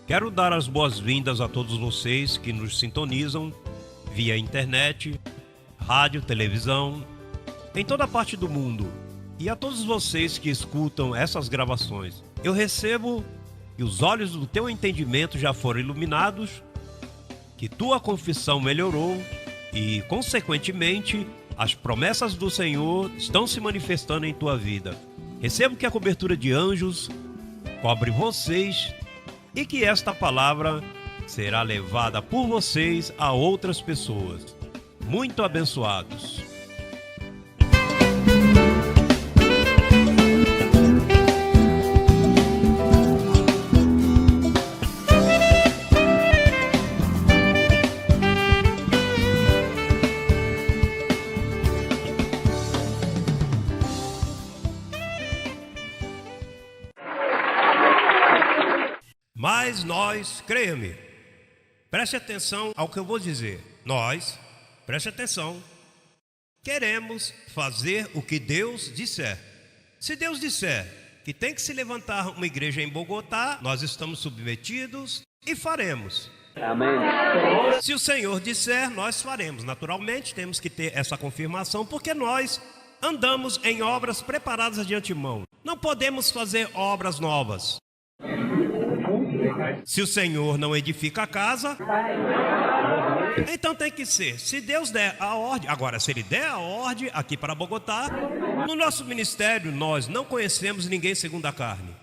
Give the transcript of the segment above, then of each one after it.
Quero dar as boas-vindas a todos vocês que nos sintonizam via internet, rádio, televisão, em toda parte do mundo. E a todos vocês que escutam essas gravações. Eu recebo que os olhos do teu entendimento já foram iluminados, que tua confissão melhorou e, consequentemente, as promessas do Senhor estão se manifestando em tua vida. Recebo que a cobertura de anjos cobre vocês e que esta palavra será levada por vocês a outras pessoas. Muito abençoados. Mas nós, creia-me, preste atenção ao que eu vou dizer. Nós, preste atenção, queremos fazer o que Deus disser. Se Deus disser que tem que se levantar uma igreja em Bogotá, nós estamos submetidos e faremos. Amém. Se o Senhor disser, nós faremos. Naturalmente, temos que ter essa confirmação, porque nós andamos em obras preparadas de antemão. Não podemos fazer obras novas. Se o Senhor não edifica a casa, então tem que ser. Se Deus der a ordem, agora se Ele der a ordem aqui para Bogotá, no nosso ministério nós não conhecemos ninguém segundo a carne.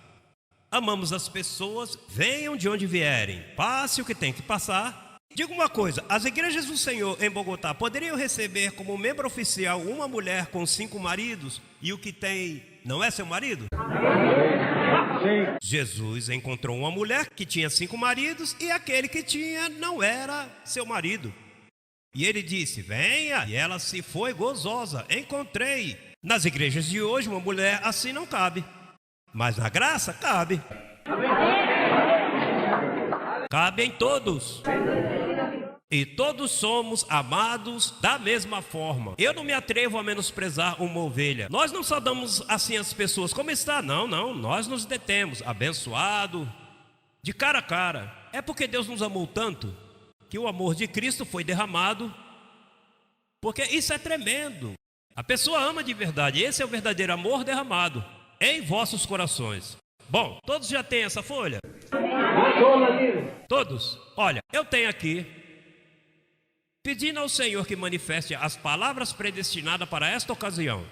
Amamos as pessoas, venham de onde vierem, passe o que tem que passar. Diga uma coisa, as igrejas do Senhor em Bogotá poderiam receber como membro oficial uma mulher com 5 maridos e o que tem não é seu marido? Jesus encontrou uma mulher que tinha 5 maridos e aquele que tinha não era seu marido. E ele disse, venha, e ela se foi gozosa, encontrei. Nas igrejas de hoje uma mulher assim não cabe, mas na graça cabe. Cabe em todos. E todos somos amados da mesma forma. Eu não me atrevo a menosprezar uma ovelha. Nós não só damos assim às pessoas como está. Não, nós nos detemos, abençoado, de cara a cara. É porque Deus nos amou tanto que o amor de Cristo foi derramado. Porque isso é tremendo. A pessoa ama de verdade. Esse é o verdadeiro amor derramado em vossos corações. Bom, todos já têm essa folha? Todos? Olha, eu tenho aqui, pedindo ao Senhor que manifeste as palavras predestinadas para esta ocasião.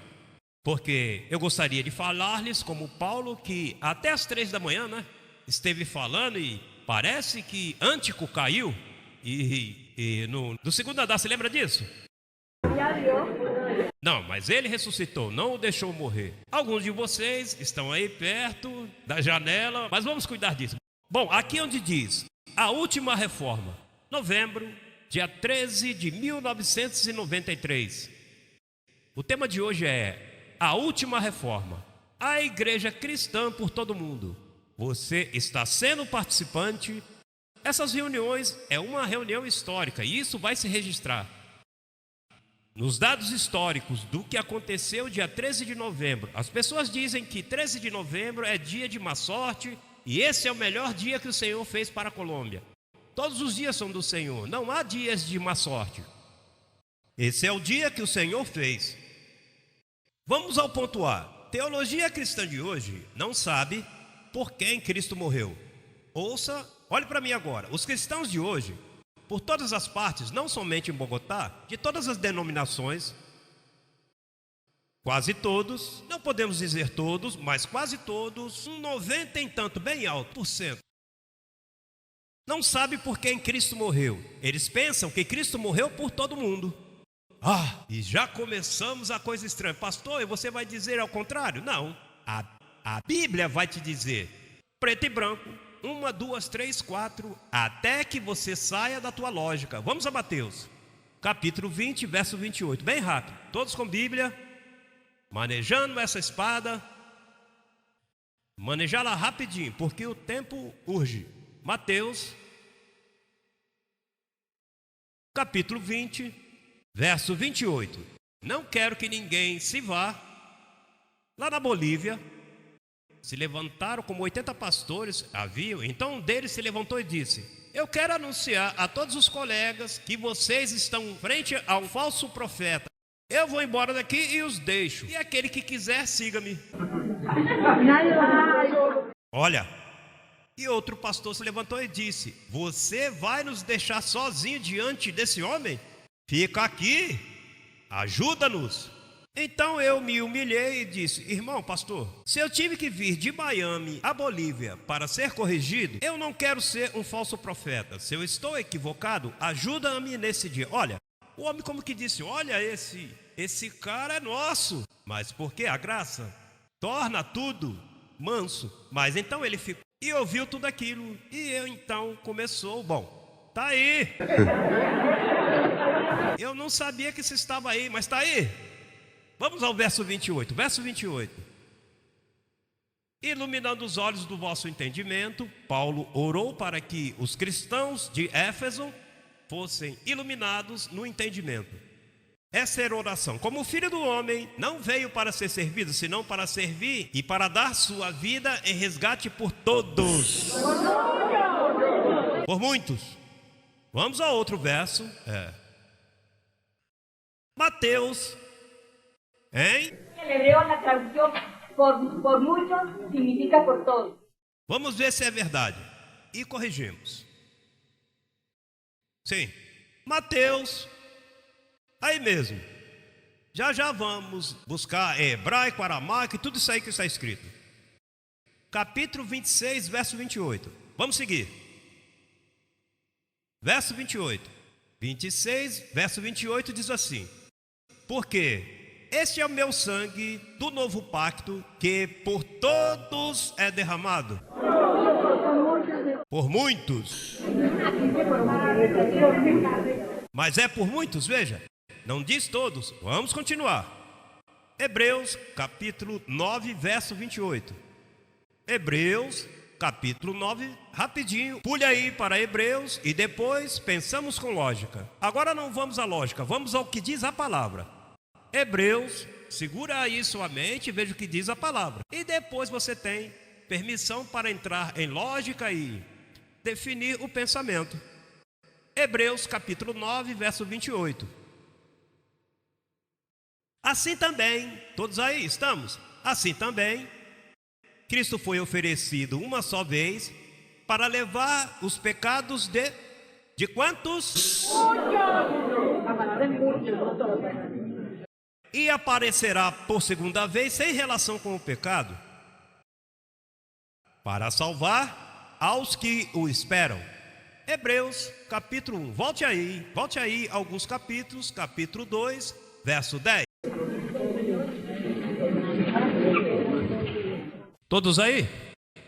Porque eu gostaria de falar-lhes como Paulo, que até as 3 da manhã, esteve falando e parece que Antico caiu. E no segundo andar, se lembra disso? Não, mas ele ressuscitou, não o deixou morrer. Alguns de vocês estão aí perto da janela, mas vamos cuidar disso. Bom, aqui onde diz, a última reforma, novembro, dia 13 de 1993. O tema de hoje é a última reforma. A igreja cristã por todo mundo. Você está sendo participante. Essas reuniões é uma reunião histórica e isso vai se registrar. Nos dados históricos do que aconteceu dia 13 de novembro, as pessoas dizem que 13 de novembro é dia de má sorte e esse é o melhor dia que o Senhor fez para a Colômbia. Todos os dias são do Senhor, não há dias de má sorte. Esse é o dia que o Senhor fez. Vamos ao ponto A. Teologia cristã de hoje não sabe por quem Cristo morreu. Ouça, olhe para mim agora. Os cristãos de hoje, por todas as partes, não somente em Bogotá, de todas as denominações, quase todos, não podemos dizer todos, mas quase todos, 90 e tanto, bem alto por cento, não sabe por quem Cristo morreu. Eles pensam que Cristo morreu por todo mundo. E já começamos a coisa estranha. Pastor, e você vai dizer ao contrário? Não, a Bíblia vai te dizer, preto e branco, 1, 2, 3, 4, até que você saia da tua lógica. Vamos a Mateus, capítulo 20, verso 28, bem rápido. Todos com Bíblia, manejando essa espada, manejá-la rapidinho, porque o tempo urge. Mateus, capítulo 20, verso 28. Não quero que ninguém se vá lá na Bolívia se levantaram, como 80 pastores haviam. Então um deles se levantou e disse: eu quero anunciar a todos os colegas que vocês estão frente ao falso profeta. Eu vou embora daqui e os deixo. E aquele que quiser, siga-me. Olha, e outro pastor se levantou e disse: você vai nos deixar sozinho diante desse homem? Fica aqui, ajuda-nos. Então eu me humilhei e disse: irmão pastor, se eu tive que vir de Miami à Bolívia para ser corrigido, eu não quero ser um falso profeta. Se eu estou equivocado, ajuda-me nesse dia. Olha, o homem como que disse: olha, esse cara é nosso. Mas porque a graça torna tudo manso. Mas então ele ficou e ouviu tudo aquilo. E eu então começou: bom, tá aí. Eu não sabia que você estava aí, mas tá aí. Vamos ao verso 28. Verso 28. Iluminando os olhos do vosso entendimento, Paulo orou para que os cristãos de Éfeso fossem iluminados no entendimento. Essa era a oração. Como o Filho do Homem não veio para ser servido, senão para servir e para dar sua vida em resgate por todos. Por muitos. Vamos ao outro verso. Mateus. ¿Eh? El hebreo, la traducción por muchos significa por todos. Vamos ver se é verdade. E corrigimos. Sim. Mateus. Aí mesmo. Já vamos buscar hebraico, aramaico e tudo isso aí que está escrito. Capítulo 26, verso 28. Vamos seguir. Verso 28. 26, verso 28 diz assim: porque este é o meu sangue do novo pacto, que por todos é derramado. Por muitos. Mas é por muitos, veja. Não diz todos. Vamos continuar. Hebreus, capítulo 9, verso 28. Hebreus, capítulo 9, rapidinho. Pule aí para Hebreus e depois pensamos com lógica. Agora não vamos à lógica, vamos ao que diz a palavra. Hebreus, segura aí sua mente e veja o que diz a palavra. E depois você tem permissão para entrar em lógica e definir o pensamento. Hebreus capítulo 9, verso 28. Assim também, todos aí estamos? Assim também, Cristo foi oferecido uma só vez para levar os pecados de quantos? E aparecerá por segunda vez sem relação com o pecado, para salvar aos que o esperam. Hebreus capítulo 1, volte aí alguns capítulos, capítulo 2, verso 10. Todos aí?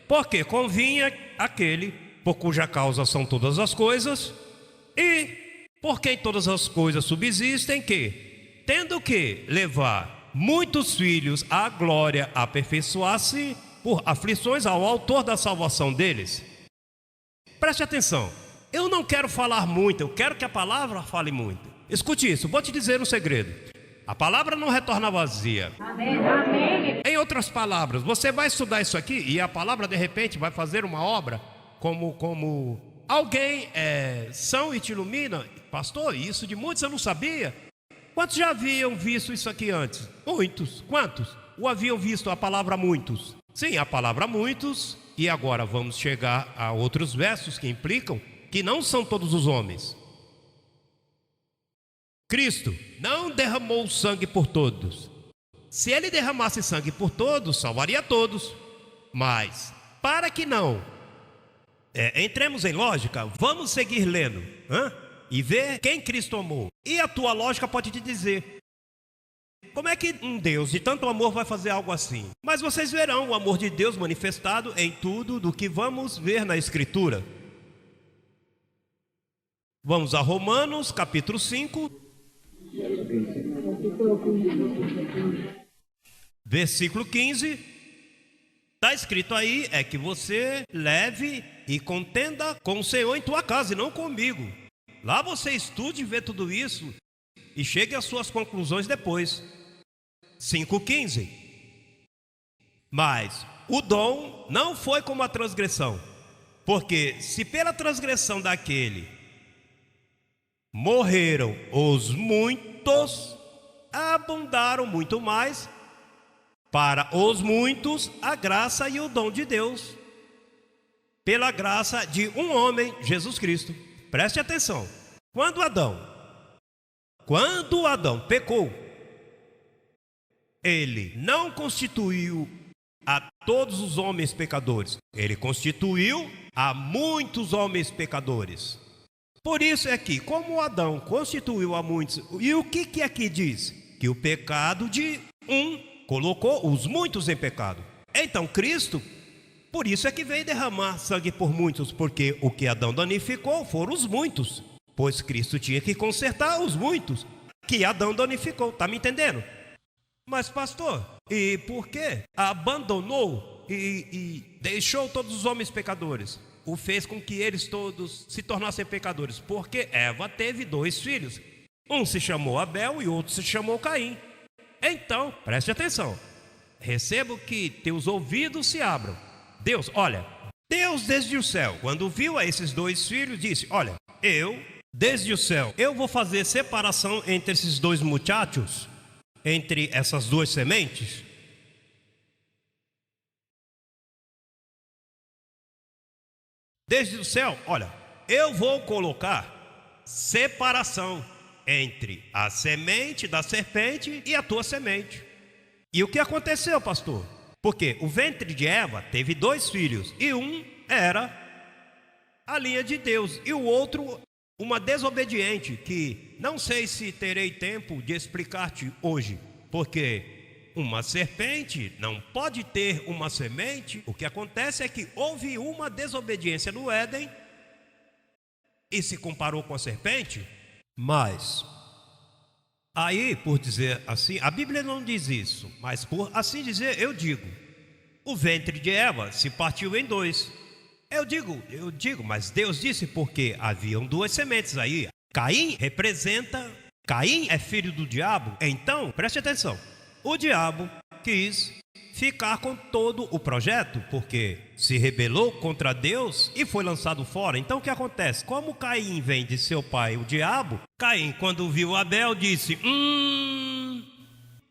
Porque convinha aquele por cuja causa são todas as coisas, e por quem todas as coisas subsistem, que, tendo que levar muitos filhos à glória, aperfeiçoar-se por aflições ao autor da salvação deles. Preste atenção, eu não quero falar muito, eu quero que a palavra fale muito. Escute isso, vou te dizer um segredo. A palavra não retorna vazia. Amém. Amém. Em outras palavras, você vai estudar isso aqui e a palavra de repente vai fazer uma obra como alguém são e te ilumina. Pastor, isso de muitos eu não sabia. Quantos já haviam visto isso aqui antes? Muitos. Quantos? Ou haviam visto a palavra muitos? Sim, a palavra muitos. E agora vamos chegar a outros versos que implicam que não são todos os homens. Cristo não derramou sangue por todos. Se ele derramasse sangue por todos, salvaria todos. Mas, para que não entremos em lógica, vamos seguir lendo e ver quem Cristo amou. E a tua lógica pode te dizer: como é que um Deus de tanto amor vai fazer algo assim? Mas vocês verão o amor de Deus manifestado em tudo do que vamos ver na Escritura. Vamos a Romanos capítulo 5, versículo 15. Está escrito aí, que você leve e contenda com o Senhor em tua casa e não comigo. Lá você estude e vê tudo isso e chegue às suas conclusões depois. 5,15. Mas o dom não foi como a transgressão. Porque se pela transgressão daquele morreram os muitos, abundaram muito mais para os muitos a graça e o dom de Deus, pela graça de um homem, Jesus Cristo. Preste atenção. Quando Adão pecou, ele não constituiu a todos os homens pecadores, ele constituiu a muitos homens pecadores. Por isso é que, como Adão constituiu a muitos, e o que aqui diz? Que o pecado de um colocou os muitos em pecado. Então Cristo, por isso é que veio derramar sangue por muitos, porque o que Adão danificou foram os muitos, pois Cristo tinha que consertar os muitos que Adão danificou. Está me entendendo? Mas pastor, e por que abandonou e deixou todos os homens pecadores? O fez com que eles todos se tornassem pecadores, porque Eva teve 2 filhos. Um se chamou Abel e outro se chamou Caim. Então, preste atenção. Recebo que teus ouvidos se abram. Deus desde o céu, quando viu a esses 2 filhos, disse: olha, desde o céu, eu vou fazer separação entre esses 2 muchachos, entre essas 2 sementes. Desde o céu, olha, eu vou colocar separação entre a semente da serpente e a tua semente. E o que aconteceu, pastor? Porque o ventre de Eva teve 2 filhos, e um era a linha de Deus, e o outro uma desobediente, que não sei se terei tempo de explicar-te hoje, porque uma serpente não pode ter uma semente. O que acontece é que houve uma desobediência no Éden, e se comparou com a serpente. Mas aí, por dizer assim, a Bíblia não diz isso, mas por assim dizer, eu digo, o ventre de Eva se partiu em 2. Eu digo, mas Deus disse, porque haviam 2 sementes aí. Caim é filho do diabo. Então, preste atenção, o diabo quis ficar com todo o projeto, porque se rebelou contra Deus e foi lançado fora. Então o que acontece? Como Caim vem de seu pai, o diabo, Caim, quando viu Abel, disse: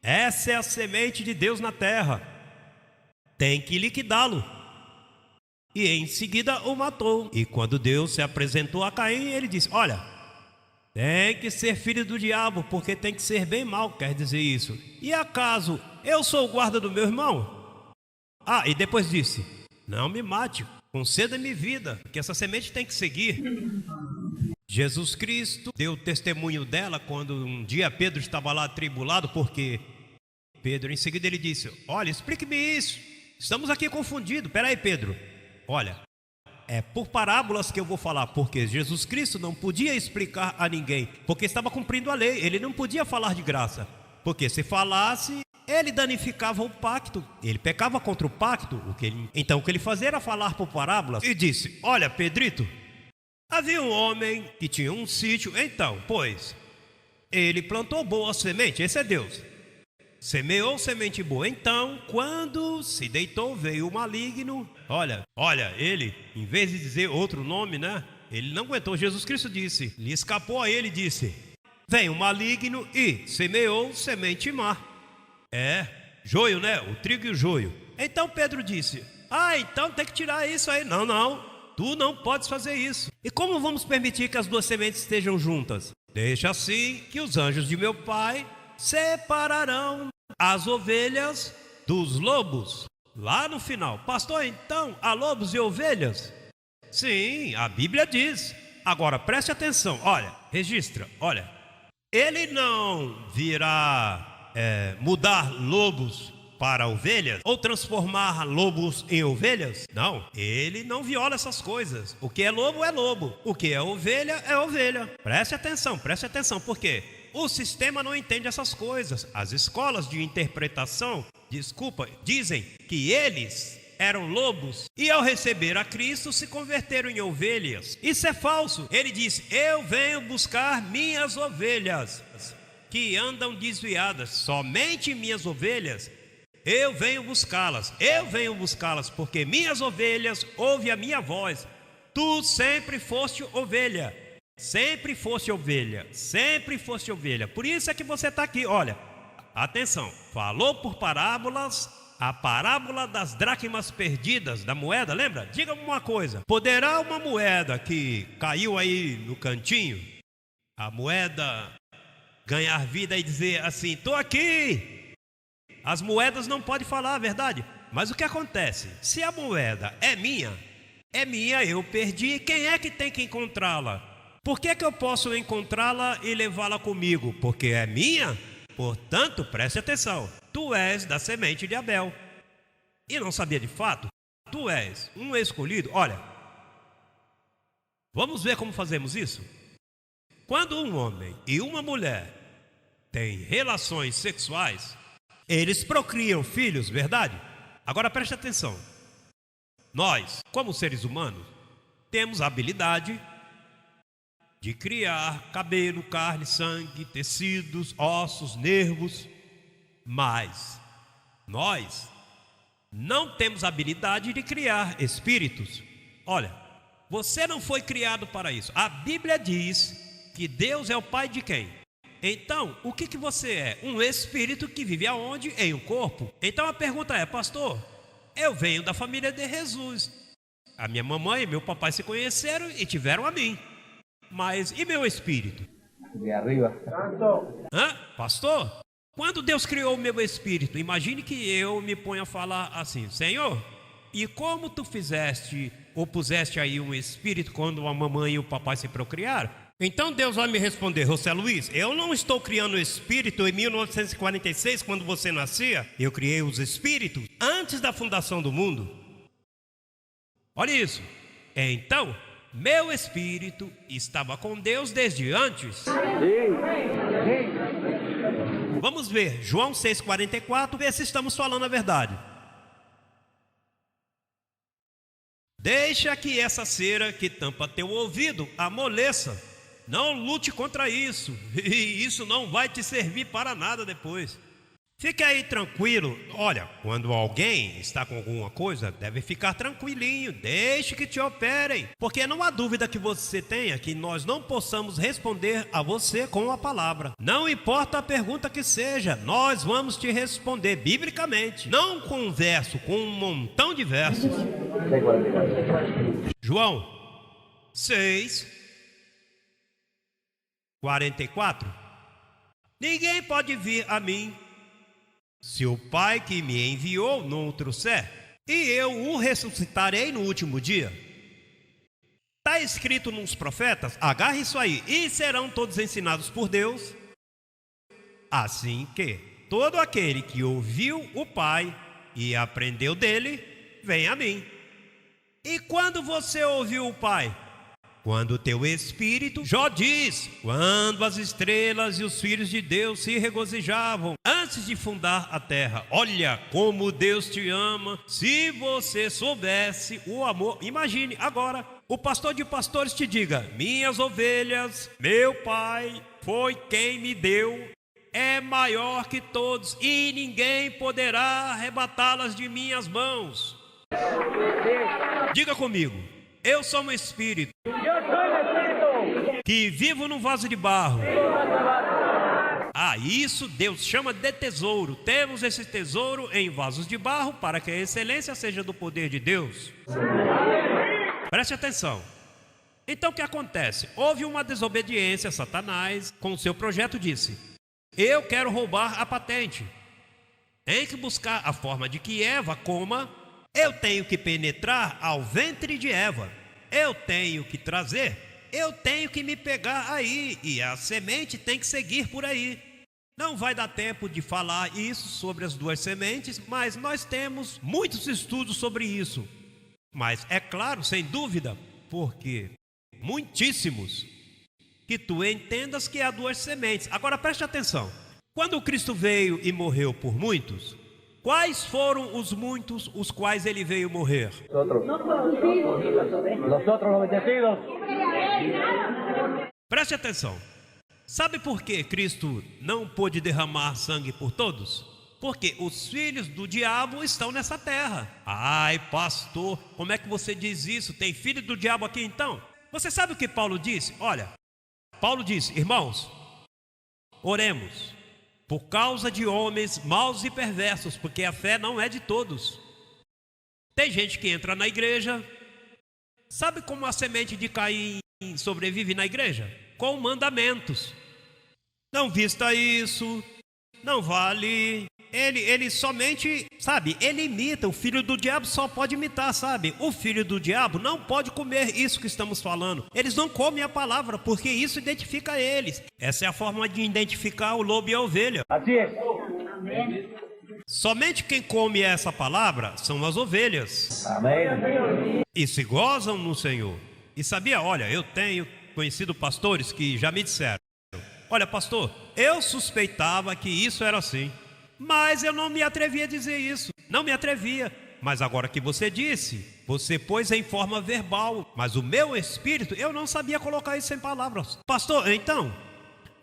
essa é a semente de Deus na terra, tem que liquidá-lo. E em seguida o matou. E quando Deus se apresentou a Caim, ele disse: olha, tem que ser filho do diabo, porque tem que ser bem mau, quer dizer isso. E acaso eu sou o guarda do meu irmão? E depois disse: não me mate, conceda-me vida, porque essa semente tem que seguir. Jesus Cristo deu testemunho dela quando um dia Pedro estava lá atribulado, porque Pedro, em seguida ele disse: olha, explique-me isso, estamos aqui confundidos. Peraí, Pedro, olha, é por parábolas que eu vou falar, porque Jesus Cristo não podia explicar a ninguém, porque estava cumprindo a lei. Ele não podia falar de graça, porque se falasse, ele danificava o pacto, ele pecava contra o pacto. Então o que ele fazia era falar por parábolas. E disse: olha, Pedrito, havia um homem que tinha um sítio. Então, pois, ele plantou boa semente, esse é Deus, semeou semente boa. Então, quando se deitou, veio o maligno. Olha, ele, em vez de dizer outro nome, né? Ele não aguentou. Jesus Cristo disse, lhe escapou a ele, disse: vem o maligno e semeou semente má. Joio, né? O trigo e o joio. Então Pedro disse: então tem que tirar isso aí. Não, tu não podes fazer isso. E como vamos permitir que as 2 sementes estejam juntas? Deixa assim que os anjos de meu pai separarão as ovelhas dos lobos. Lá no final, pastor, então há lobos e ovelhas? Sim, a Bíblia diz. Agora preste atenção, olha, registra, olha, ele não virá mudar lobos para ovelhas, ou transformar lobos em ovelhas. Não, ele não viola essas coisas. O que é lobo, o que é ovelha. Preste atenção, porque o sistema não entende essas coisas. As escolas de interpretação, dizem que eles eram lobos e ao receber a Cristo se converteram em ovelhas. Isso é falso. Ele disse: eu venho buscar minhas ovelhas que andam desviadas. Somente minhas ovelhas eu venho buscá-las, porque minhas ovelhas ouvem a minha voz. Tu sempre foste ovelha, sempre foste ovelha, sempre foste ovelha. Por isso é que você está aqui, olha, atenção, falou por parábolas, a parábola das dracmas perdidas, da moeda, lembra? Diga-me uma coisa, poderá uma moeda que caiu aí no cantinho, a moeda ganhar vida e dizer assim, estou aqui? As moedas não podem falar a verdade, mas o que acontece? Se a moeda é minha, eu perdi, quem é que tem que encontrá-la? Por que eu posso encontrá-la e levá-la comigo? Porque é minha? Portanto, preste atenção, tu és da semente de Abel. E não sabia de fato? Tu és um escolhido. Olha, vamos ver como fazemos isso? Quando um homem e uma mulher têm relações sexuais, eles procriam filhos, verdade? Agora preste atenção. Nós, como seres humanos, temos a habilidade de criar cabelo, carne, sangue, tecidos, ossos, nervos, mas nós não temos a habilidade de criar espíritos. Olha, você não foi criado para isso. A Bíblia diz que Deus é o pai de quem? Então, o que você é? Um espírito que vive aonde? Em um corpo. Então a pergunta é, pastor, eu venho da família de Jesus. A minha mamãe e meu papai se conheceram e tiveram a mim. Mas e meu espírito? De arriba. Pastor, quando Deus criou o meu espírito, imagine que eu me ponho a falar assim, Senhor, e como tu fizeste ou puseste aí um espírito quando a mamãe e o papai se procriaram? Então Deus vai me responder, José Luiz, eu não estou criando espírito em 1946, quando você nascia. Eu criei os espíritos antes da fundação do mundo. Olha isso. Então, meu espírito estava com Deus desde antes. Vamos ver, João 6,44, ver se estamos falando a verdade. Deixa que essa cera que tampa teu ouvido amoleça. Não lute contra isso, e isso não vai te servir para nada depois. Fique aí tranquilo. Olha, quando alguém está com alguma coisa, deve ficar tranquilinho, deixe que te operem. Porque não há dúvida que você tenha que nós não possamos responder a você com a palavra. Não importa a pergunta que seja, nós vamos te responder biblicamente. Não com um verso, com um montão de versos. João 6,44. Ninguém pode vir a mim se o Pai que me enviou não o trouxer, e eu o ressuscitarei no último dia. Está escrito nos profetas, agarre isso aí, e serão todos ensinados por Deus, assim que todo aquele que ouviu o Pai e aprendeu dele, vem a mim. E quando você ouviu o Pai? Quando o teu espírito, Jó diz, quando as estrelas e os filhos de Deus se regozijavam antes de fundar a terra. Olha como Deus te ama. Se você soubesse o amor, imagine agora, o pastor de pastores te diga, minhas ovelhas, meu pai foi quem me deu, é maior que todos e ninguém poderá arrebatá-las de minhas mãos. Diga comigo, eu sou um espírito que vivo num vaso de barro. Isso Deus chama de tesouro. Temos esse tesouro em vasos de barro para que a excelência seja do poder de Deus. Preste atenção. Então o que acontece? Houve uma desobediência. Satanás, com o seu projeto, disse, eu quero roubar a patente. Tem que buscar a forma de que Eva coma. Eu tenho que penetrar ao ventre de Eva. Eu tenho que trazer. Eu tenho que me pegar aí. E a semente tem que seguir por aí. Não vai dar tempo de falar isso sobre as duas sementes, mas nós temos muitos estudos sobre isso. Mas é claro, sem dúvida, porque muitíssimos, que tu entendas que há duas sementes. Agora preste atenção. Quando Cristo veio e morreu por muitos, quais foram os muitos os quais ele veio morrer? Preste atenção. Sabe por que Cristo não pôde derramar sangue por todos? Porque os filhos do diabo estão nessa terra. Ai, pastor, como é que você diz isso? Tem filho do diabo aqui então? Você sabe o que Paulo disse? Olha, Paulo disse: irmãos, oremos por causa de homens maus e perversos, porque a fé não é de todos. Tem gente que entra na igreja. Sabe como a semente de Caim sobrevive na igreja? Com mandamentos. Não vista isso, não vá ali. Ele somente, sabe, ele imita. O filho do diabo só pode imitar, sabe? O filho do diabo não pode comer isso que estamos falando. Eles não comem a palavra, porque isso identifica eles. Essa é a forma de identificar o lobo e a ovelha. Assim é. Somente quem come essa palavra são as ovelhas. Amém. E se gozam no Senhor. E sabia, olha, eu tenho conhecido pastores que já me disseram: olha, pastor, eu suspeitava que isso era assim, mas eu não me atrevia a dizer isso. Não me atrevia. Mas agora que você disse, você pôs em forma verbal. Mas o meu espírito, eu não sabia colocar isso em palavras. Pastor, então,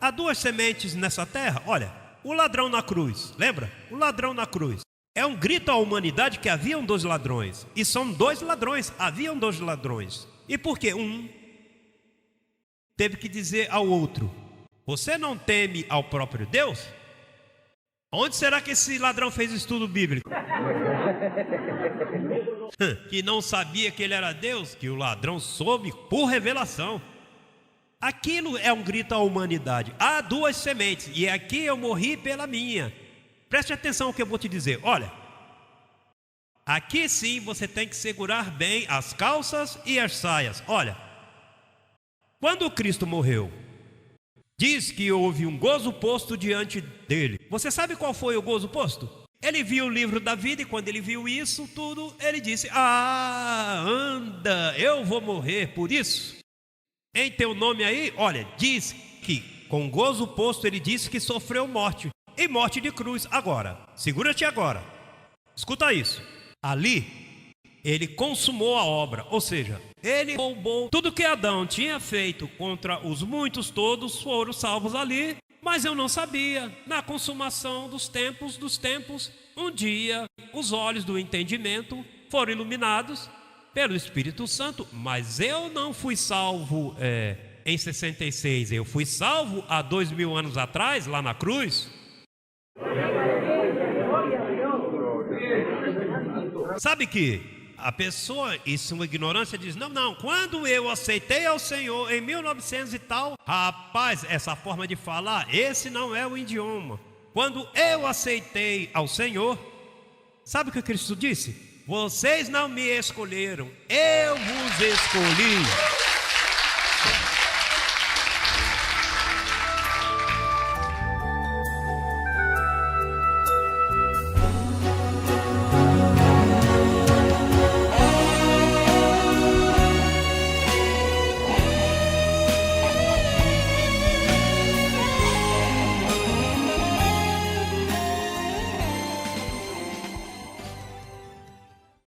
há duas sementes nessa terra. Olha, o ladrão na cruz, lembra? O ladrão na cruz. É um grito à humanidade que haviam dois ladrões. E são dois ladrões, haviam dois ladrões. E por quê? Um teve que dizer ao outro: você não teme ao próprio Deus? Onde será que esse ladrão fez estudo bíblico? Que não sabia que ele era Deus, que o ladrão soube por revelação. Aquilo é um grito à humanidade. Há duas sementes, e aqui eu morri pela minha. Preste atenção no que eu vou te dizer. Olha, aqui sim você tem que segurar bem as calças e as saias. Olha, quando Cristo morreu, diz que houve um gozo posto diante dele. Você sabe qual foi o gozo posto? Ele viu o livro da vida, e quando ele viu isso tudo, ele disse: ah, anda, eu vou morrer por isso. Em teu nome aí, olha, diz que com gozo posto ele disse que sofreu morte, e morte de cruz. Agora, segura-te agora, escuta isso. Ali, ele consumou a obra, ou seja, ele roubou tudo que Adão tinha feito contra os muitos, todos foram salvos ali. Mas eu não sabia. Na consumação dos tempos, um dia os olhos do entendimento foram iluminados pelo Espírito Santo. Mas eu não fui salvo em 66, eu fui salvo há 2000 anos atrás, lá na cruz. Sabe que a pessoa, em sua ignorância, diz: não, quando eu aceitei ao Senhor em 1900 e tal, rapaz, essa forma de falar, esse não é o idioma. Quando eu aceitei ao Senhor, sabe o que Cristo disse? Vocês não me escolheram, eu vos escolhi.